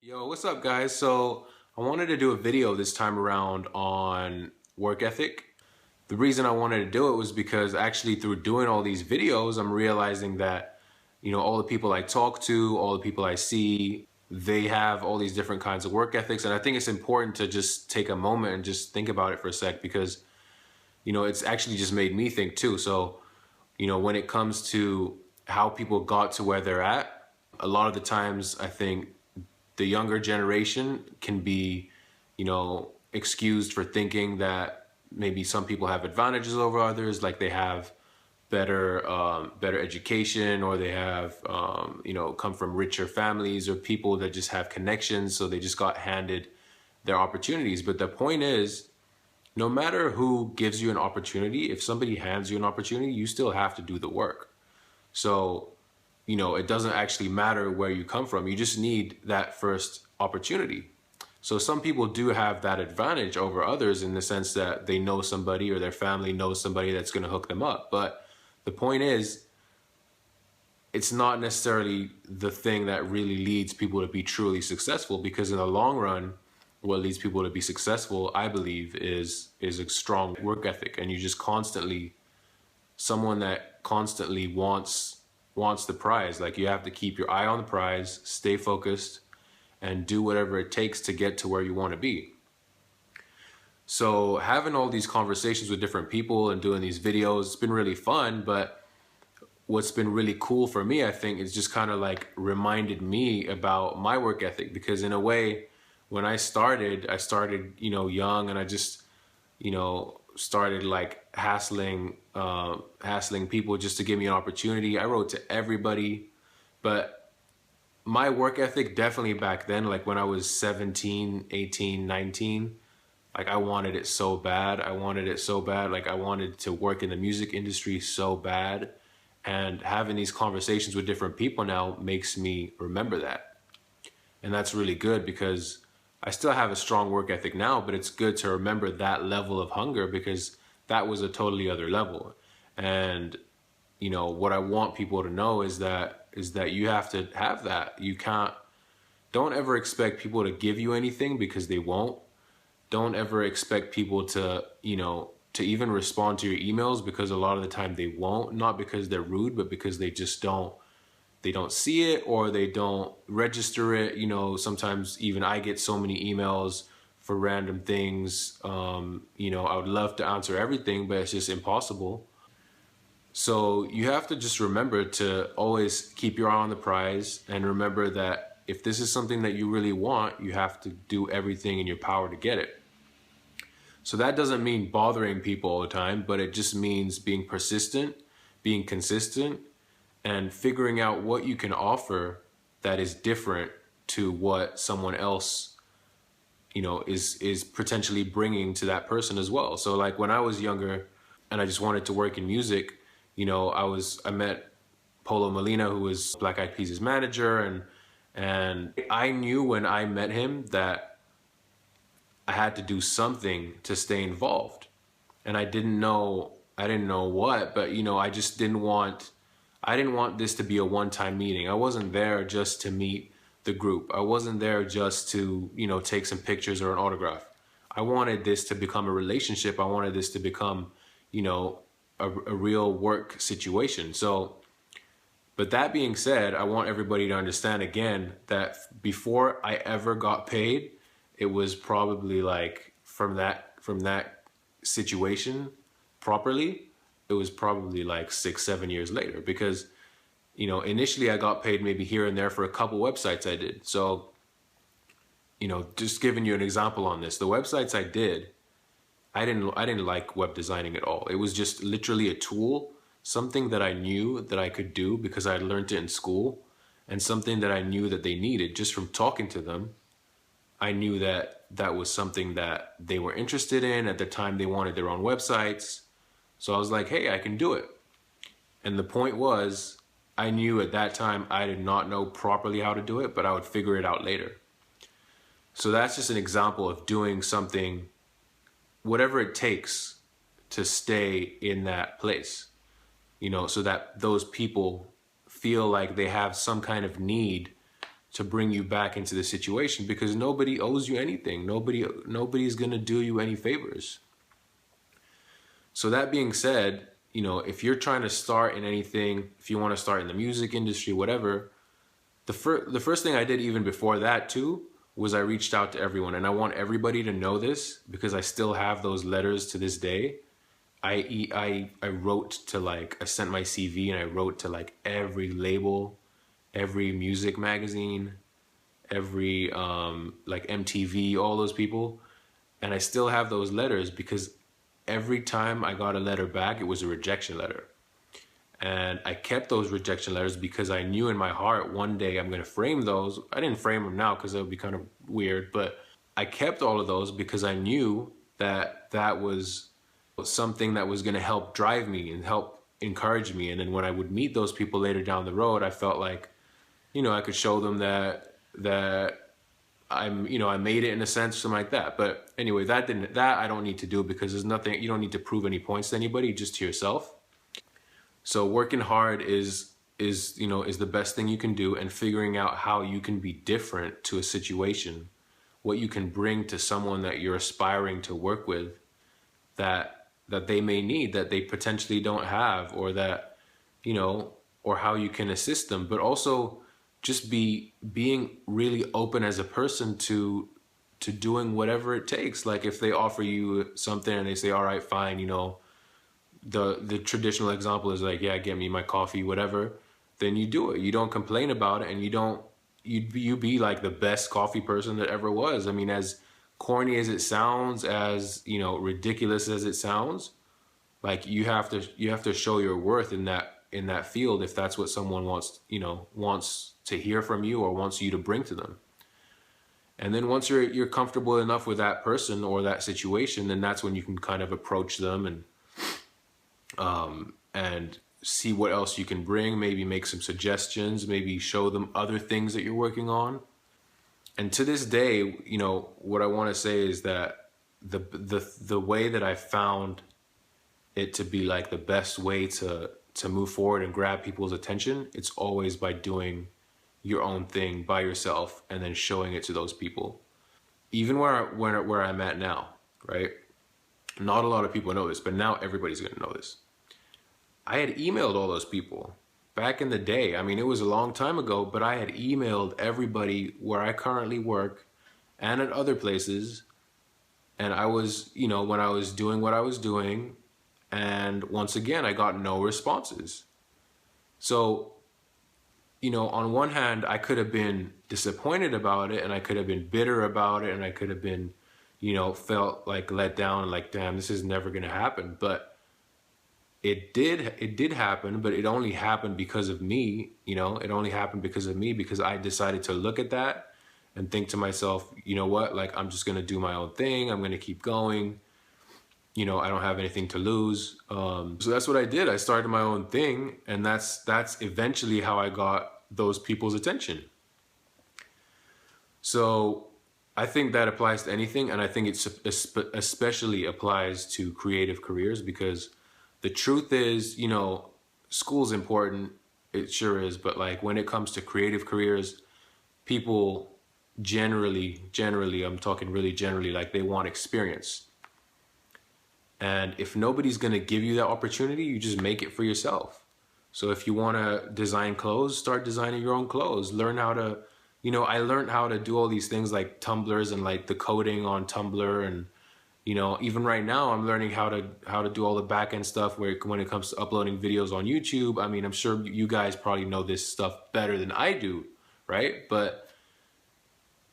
Yo, what's up, guys? So, I wanted to do a video this time around on work ethic. The reason I wanted to do it was because actually, through doing all these videos, I'm realizing that, all the people I talk to, all the people I see, they have all these different kinds of work ethics. And I think it's important to just take a moment and just think about it for a sec because, it's actually just made me think too. So, when it comes to how people got to where they're at, a lot of the times I think the younger generation can be, excused for thinking that maybe some people have advantages over others, like they have better education, or they have, come from richer families, or people that just have connections, so they just got handed their opportunities. But the point is, no matter who gives you an opportunity, if somebody hands you an opportunity, you still have to do the work. So it doesn't actually matter where you come from. You just need that first opportunity. So some people do have that advantage over others in the sense that they know somebody or their family knows somebody that's going to hook them up. But the point is, it's not necessarily the thing that really leads people to be truly successful, because in the long run, what leads people to be successful, I believe, is a strong work ethic. And you just constantly, someone that constantly wants the prize. Like, you have to keep your eye on the prize, stay focused, and do whatever it takes to get to where you want to be. So having all these conversations with different people and doing these videos, it's been really fun. But what's been really cool for me, I think, is just kind of like reminded me about my work ethic. Because in a way, when I started, young, and I just, started like hassling people just to give me an opportunity. I wrote to everybody, but my work ethic definitely back then, like when I was 17, 18, 19, like I wanted it so bad. I wanted it so bad. Like I wanted to work in the music industry so bad. And having these conversations with different people now makes me remember that. And that's really good, because I still have a strong work ethic now, but it's good to remember that level of hunger, because that was a totally other level. And what I want people to know is that you have to have that. You can't Don't ever expect people to give you anything, because they won't. Don't ever expect people to even respond to your emails, because a lot of the time they won't, not because they're rude, but because they don't see it, or they don't register it. Sometimes even I get so many emails for random things. I would love to answer everything, but it's just impossible. So you have to just remember to always keep your eye on the prize, and remember that if this is something that you really want, you have to do everything in your power to get it. So that doesn't mean bothering people all the time, but it just means being persistent, being consistent, and figuring out what you can offer that is different to what someone else, is potentially bringing to that person as well. So like when I was younger and I just wanted to work in music, I met Polo Molina, who was Black Eyed Peas' manager, and I knew when I met him that I had to do something to stay involved. And I didn't know what, but I didn't want this to be a one-time meeting. I wasn't there just to meet the group. I wasn't there just to, take some pictures or an autograph. I wanted this to become a relationship. I wanted this to become, a real work situation. So, but that being said, I want everybody to understand again that before I ever got paid, it was probably like from that situation properly, it was probably like 6, 7 years later, because initially I got paid maybe here and there for a couple websites I did. So just giving you an example on this, the websites I did, I didn't like web designing at all. It was just literally a tool, something that I knew that I could do because I had learned it in school, and something that I knew that they needed just from talking to them. I knew that that was something that they were interested in. At the time, they wanted their own websites. So I was like, hey, I can do it. And the point was, I knew at that time I did not know properly how to do it, but I would figure it out later. So that's just an example of doing something, whatever it takes to stay in that place, so that those people feel like they have some kind of need to bring you back into the situation, because nobody owes you anything. Nobody's gonna do you any favors. So that being said, you know, if you're trying to start in anything, if you want to start in the music industry, whatever, the first thing I did even before that too was I reached out to everyone, and I want everybody to know this because I still have those letters to this day. I wrote to, like, I sent my CV and I wrote to like every label, every music magazine, every like MTV, all those people, and I still have those letters because every time I got a letter back, it was a rejection letter. And I kept those rejection letters because I knew in my heart one day I'm going to frame those. I didn't frame them now because that would be kind of weird, but I kept all of those because I knew that that was something that was going to help drive me and help encourage me. And then when I would meet those people later down the road, I felt like, you know, I could show them that I'm, you know, I made it in a sense, something like that. But anyway, that I don't need to do because there's nothing, you don't need to prove any points to anybody, just to yourself. So working hard is you know, is the best thing you can do, and figuring out how you can be different to a situation, what you can bring to someone that you're aspiring to work with, that they may need, that they potentially don't have, or that, you know, or how you can assist them, but also just being really open as a person to doing whatever it takes. Like if they offer you something and they say, all right, fine, you know, the traditional example is like, yeah, get me my coffee, whatever, then you do it. You don't complain about it, and you be like the best coffee person that ever was. I mean, as corny as it sounds, as, you know, ridiculous as it sounds, like you have to show your worth in that field if that's what someone wants, you know, wants to hear from you or wants you to bring to them. And then once you're comfortable enough with that person or that situation, then that's when you can kind of approach them and see what else you can bring, maybe make some suggestions, maybe show them other things that you're working on. And to this day, you know, what I want to say is that the way that I found it to be like the best way to move forward and grab people's attention, it's always by doing your own thing by yourself and then showing it to those people. Even where I'm at now, right? Not a lot of people know this, but now everybody's going to know this. I had emailed all those people back in the day. I mean, it was a long time ago, but I had emailed everybody where I currently work and at other places. And I was, you know, when I was doing what I was doing, and once again, I got no responses. So, you know, on one hand, I could have been disappointed about it, and I could have been bitter about it, and I could have been, you know, felt like let down, like, damn, this is never going to happen. But it did happen, but it only happened because of me. You know, it only happened because of me, because I decided to look at that and think to myself, you know what, like, I'm just going to do my own thing. I'm going to keep going. You know, I don't have anything to lose. So that's what I did. I started my own thing, and that's eventually how I got those people's attention. So I think that applies to anything, and I think it especially applies to creative careers, because the truth is, you know, school's important, it sure is, but like when it comes to creative careers, people generally, I'm talking really generally, like they want experience. And if nobody's going to give you that opportunity, you just make it for yourself. So if you want to design clothes, start designing your own clothes. Learn how to, you know, I learned how to do all these things like Tumblrs and like the coding on Tumblr. And, you know, even right now I'm learning how to do all the back end stuff when it comes to uploading videos on YouTube. I mean, I'm sure you guys probably know this stuff better than I do, right? But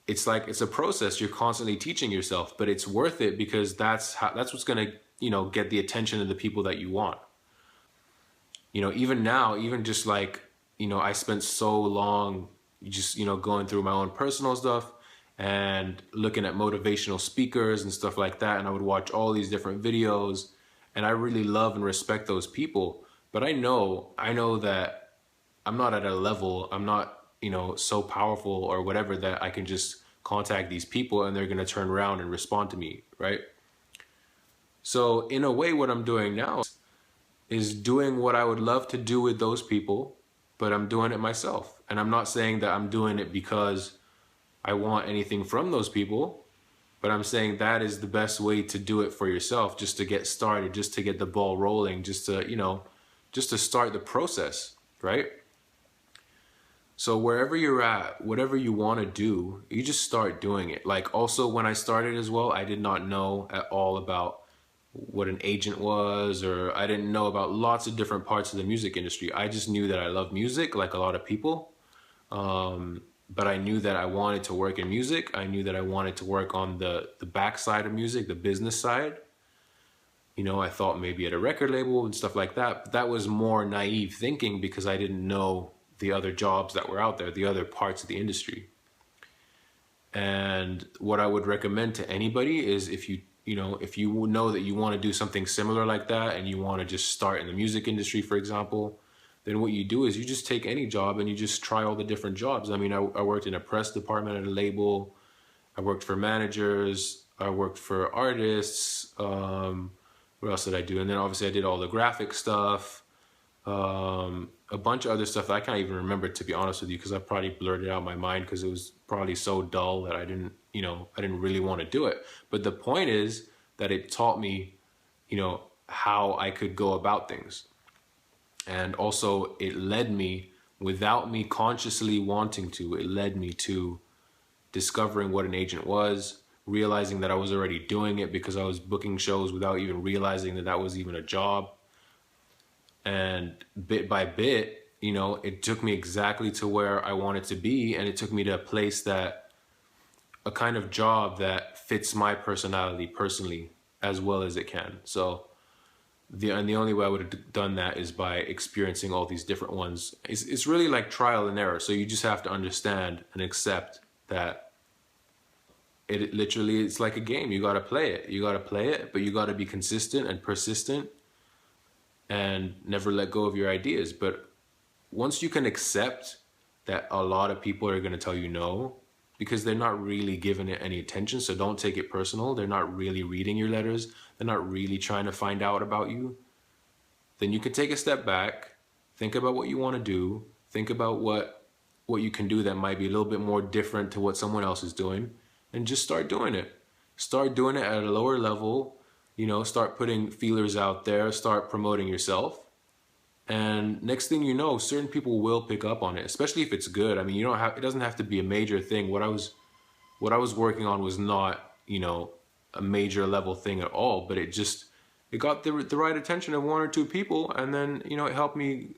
it's like, it's a process. You're constantly teaching yourself, but it's worth it, because that's what's going to, you know, get the attention of the people that you want. You know, even now, even just like, you know, I spent so long just, you know, going through my own personal stuff and looking at motivational speakers and stuff like that. And I would watch all these different videos, and I really love and respect those people. But I know that I'm not at a level, I'm not, you know, so powerful or whatever that I can just contact these people and they're going to turn around and respond to me, right? So in a way, what I'm doing now is doing what I would love to do with those people, but I'm doing it myself. And I'm not saying that I'm doing it because I want anything from those people, but I'm saying that is the best way to do it for yourself, just to get started, just to get the ball rolling, just to, just to start the process, right? So wherever you're at, whatever you want to do, you just start doing it. Like also when I started as well, I did not know at all about what an agent was, or I didn't know about lots of different parts of the music industry. I just knew that I love music like a lot of people. But I knew that I wanted to work in music. I knew that I wanted to work on the back side of music, the business side. I thought maybe at a record label and stuff like that. But that was more naive thinking because I didn't know the other jobs that were out there, the other parts of the industry. And what I would recommend to anybody is if you know that you want to do something similar like that and you want to just start in the music industry, for example, then what you do is you just take any job and you just try all the different jobs. I mean, I worked in a press department at a label. I worked for managers. I worked for artists. What else did I do? And then obviously I did all the graphic stuff, a bunch of other stuff that I can't even remember, to be honest with you, because I probably blurred it out of my mind because it was probably so dull that I didn't really want to do it. But the point is that it taught me, how I could go about things. And also it led me, without me consciously wanting to, it led me to discovering what an agent was, realizing that I was already doing it because I was booking shows without even realizing that that was even a job. And bit by bit, it took me exactly to where I wanted to be. And it took me to a place a kind of job that fits my personality personally as well as it can. So the only way I would have done that is by experiencing all these different ones. It's really like trial and error. So you just have to understand and accept that it literally, it's like a game. You got to play it, but you got to be consistent and persistent and never let go of your ideas. But once you can accept that a lot of people are going to tell you no, because they're not really giving it any attention. So don't take it personal. They're not really reading your letters. They're not really trying to find out about you. Then you can take a step back, think about what you want to do, think about what you can do that might be a little bit more different to what someone else is doing, and just start doing it. Start doing it at a lower level, start putting feelers out there, start promoting yourself. And next thing you know, certain people will pick up on it, especially if it's good. I mean, it doesn't have to be a major thing. What I was working on was not, a major level thing at all, but it got the right attention of one or two people, and then, it helped me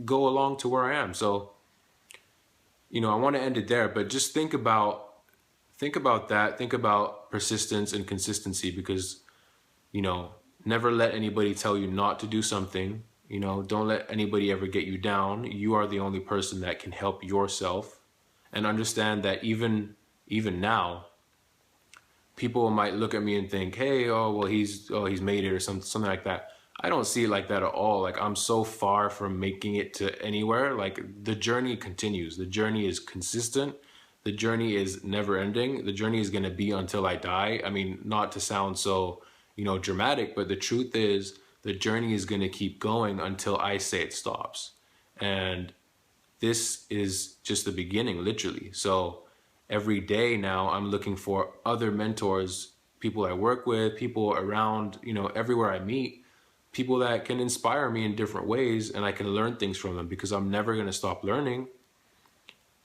go along to where I am. So, I want to end it there, but just think about that. Think about persistence and consistency, because, never let anybody tell you not to do something. Don't let anybody ever get you down. You are the only person that can help yourself. And understand that even now, people might look at me and think, hey, he's made it, or something like that. I don't see it like that at all. Like, I'm so far from making it to anywhere. Like, the journey continues. The journey is consistent. The journey is never ending. The journey is going to be until I die. I mean, not to sound so, dramatic, but the truth is the journey is going to keep going until I say it stops. And this is just the beginning, literally. So every day now I'm looking for other mentors, people I work with, people around, everywhere I meet, people that can inspire me in different ways, and I can learn things from them, because I'm never going to stop learning.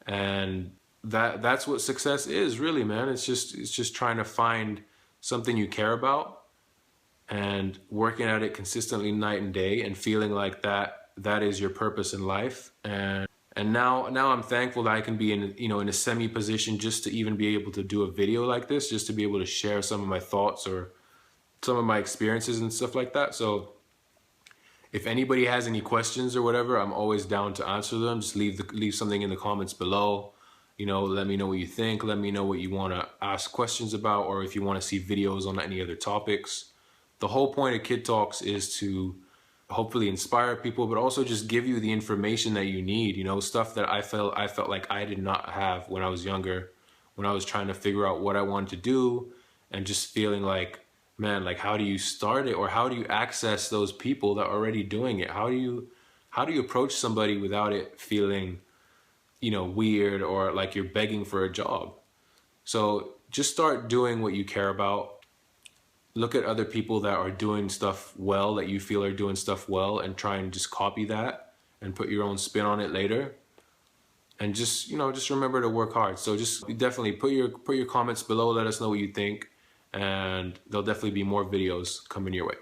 And that's what success is, really, man. It's just trying to find something you care about and working at it consistently night and day, and feeling like that is your purpose in life. And now I'm thankful that I can be in a semi position just to even be able to do a video like this, just to be able to share some of my thoughts or some of my experiences and stuff like that. So if anybody has any questions or whatever, I'm always down to answer them. Just leave something in the comments below. Let me know what you think. Let me know what you want to ask questions about, or if you want to see videos on any other topics. The whole point of Kid Talks is to hopefully inspire people, but also just give you the information that you need, stuff that I felt like I did not have when I was younger, when I was trying to figure out what I wanted to do, and just feeling like, man, like, how do you start it, or how do you access those people that are already doing it? How do you approach somebody without it feeling you know, weird or like you're begging for a job. So just start doing what you care about. Look at other people that are doing stuff well, that you feel are doing stuff well, and try and just copy that and put your own spin on it later. And just, you know, just remember to work hard. So just definitely put your comments below, let us know what you think, and there'll definitely be more videos coming your way.